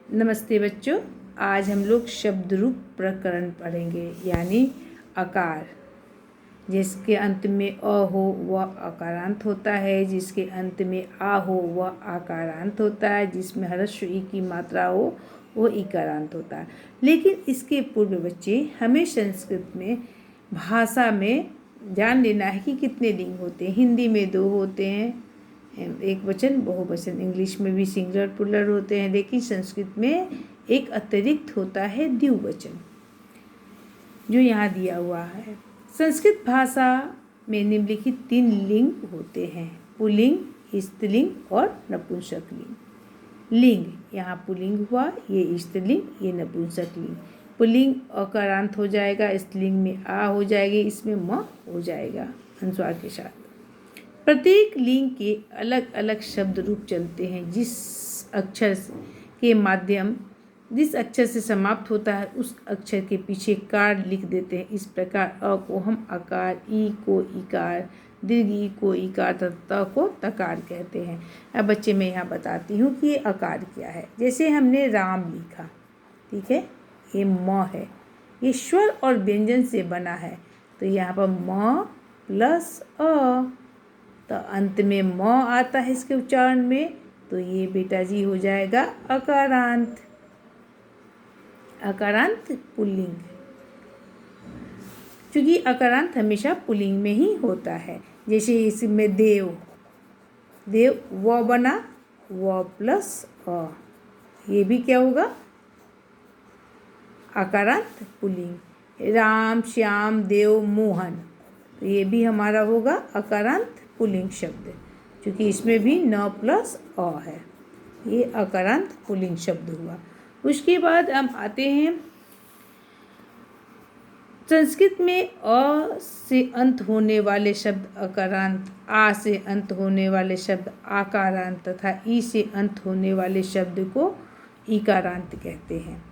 नमस्ते बच्चों। आज हम लोग शब्द रूप प्रकरण पढ़ेंगे, यानी आकार। जिसके अंत में अ हो वह आकारांत होता है, जिसके अंत में आ हो वह आकारांत होता है, जिसमें ह्रस्व ई की मात्रा हो वो इकारांत होता है। लेकिन इसके पूर्व बच्चे हमें संस्कृत में भाषा में जान लेना है कि कितने लिंग होते हैं। हिंदी में 2 होते हैं, एक वचन बहुवचन। इंग्लिश में भी सिंगुलर प्लूरल होते हैं, लेकिन संस्कृत में एक अतिरिक्त होता है द्विवचन, जो यहाँ दिया हुआ है। संस्कृत भाषा में निम्नलिखित 3 लिंग होते हैं: पुल्लिंग, स्त्रीलिंग और नपुंसकलिंग। लिंग यहाँ पुल्लिंग हुआ, ये स्त्रीलिंग, ये नपुंसकलिंग। पुल्लिंग अकारांत हो जाएगा, स्त्रीलिंग में आ हो जाएगी, इसमें म हो जाएगा अनुस्वार के साथ। प्रत्येक लिंग के अलग अलग शब्द रूप चलते हैं। जिस अक्षर के माध्यम जिस अक्षर से समाप्त होता है उस अक्षर के पीछे कार लिख देते हैं। इस प्रकार अ को हम अकार, ई को इकार, दीर्घ ई को इकार तथा त को तकार कहते हैं। अब बच्चे मैं यहाँ बताती हूँ कि ये आकार क्या है। जैसे हमने राम लिखा, ठीक है, ये म है, ये स्वर और व्यंजन से बना है, तो यहाँ पर म प्लस अ, तो अंत में म आता है इसके उच्चारण में, तो ये बेटा जी हो जाएगा अकारांत। अकारांत पुल्लिंग, क्योंकि अकारांत हमेशा पुल्लिंग में ही होता है। जैसे इसमें देव, देव व बना, व प्लस अ, ये भी क्या होगा अकारांत पुल्लिंग। राम, श्याम, देव, मोहन, तो ये भी हमारा होगा अकारांत पुल्लिंग शब्द, क्योंकि इसमें भी न प्लस अ है। ये अकारांत पुल्लिंग शब्द हुआ। उसके बाद हम आते हैं संस्कृत में अ से अंत होने वाले शब्द अकारांत, आ से अंत होने वाले शब्द आकारांत तथा ई से अंत होने वाले शब्द को इकारांत कहते हैं।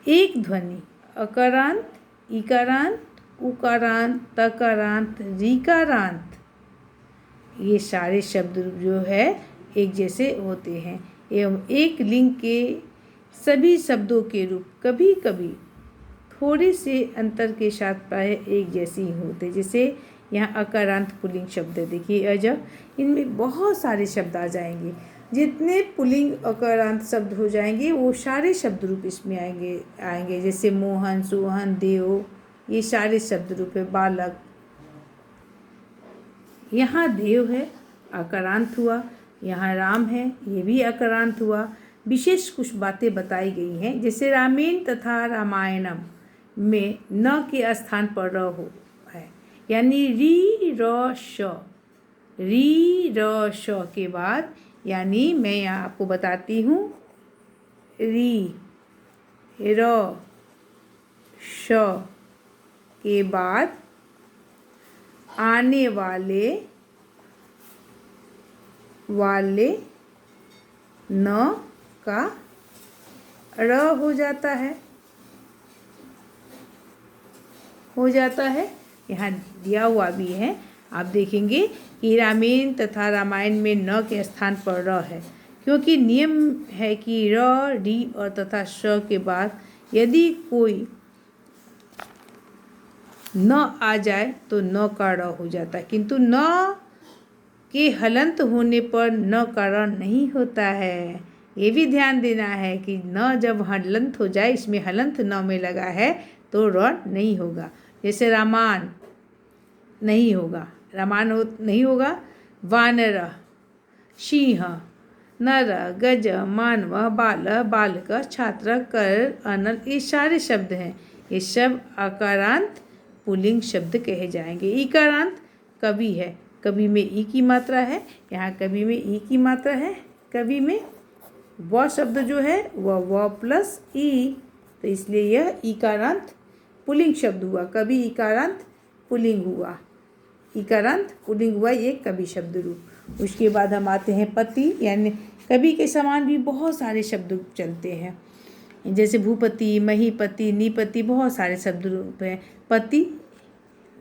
एक ध्वनि अकारांत, इकारांत, उकारांत, तकारांत, रीकारांत, ये सारे शब्द जो है एक जैसे होते हैं एवं एक लिंग के सभी शब्दों के रूप कभी कभी थोड़े से अंतर के साथ प्राय एक जैसे ही होते। जैसे यहाँ अकारांत पुल्लिंग शब्द है, देखिए अजब, इनमें बहुत सारे शब्द आ जाएंगे। जितने पुल्लिंग अकारांत शब्द हो जाएंगे वो सारे शब्द रूप इसमें आएंगे। जैसे मोहन, सोहन, देव, ये सारे शब्द रूप है। बालक, यहाँ देव है, अकारांत हुआ। यहाँ राम है, ये भी अकारांत हुआ। विशेष कुछ बातें बताई गई हैं, जैसे रामेण तथा रामायणम में न के स्थान पर र हो है, यानी री र श, री र श के बाद, यानी मैं यहाँ आपको बताती हूँ, री र श के बाद आने वाले न का र हो जाता है। यहाँ दिया हुआ भी है, आप देखेंगे कि रामेण तथा रामायण में न के स्थान पर र है, क्योंकि नियम है कि र, री और तथा श के बाद यदि कोई न आ जाए तो न का र हो जाता है, किंतु न के हलंत होने पर न का र नहीं होता है। ये भी ध्यान देना है कि न जब हलंत हो जाए, इसमें हलंत न में लगा है, तो र नहीं होगा। जैसे रामान नहीं होगा, नहीं होगा। वानर, सिंह, नर, गज, मानव, बाल, बालक, छात्र, कर, अनल, ये सारे शब्द हैं। ये सब अकारांत पुल्लिंग शब्द कहे जाएंगे। इकारांत कवि है, कवि में ई की मात्रा है, यहाँ कवि में ई की मात्रा है। कवि में व शब्द जो है वह व प्लस ई, तो इसलिए यह इकारांत पुल्लिंग शब्द हुआ। कवि इकारांत पुल्लिंग हुआ, इकारांत पुल्लिंग हुआ, ये कवि शब्द रूप। उसके बाद हम आते हैं पति, यानी कवि के समान भी बहुत सारे शब्द रूप चलते हैं। जैसे भूपति, महीपति, निपति, बहुत सारे शब्द रूप हैं। पति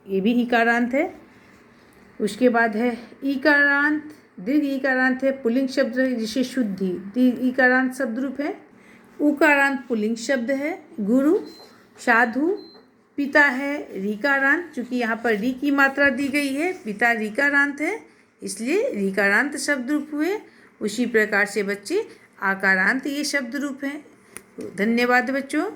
ये भी इकारांत है। उसके बाद है ईकारांत, दीर्घ ईकारांत है, पुल्लिंग शब्द है। जैसे शुद्धि, दीर्घ ईकारांत शब्द रूप है। उकारांत पुल्लिंग शब्द है। गुरु, साधु, पिता है रीकारांत, चूँकि यहाँ पर री की मात्रा दी गई है, पिता रीकारांत है इसलिए रीकारांत शब्द रूप हुए। उसी प्रकार से बच्चे आकारांत ये शब्द रूप हैं। धन्यवाद बच्चों।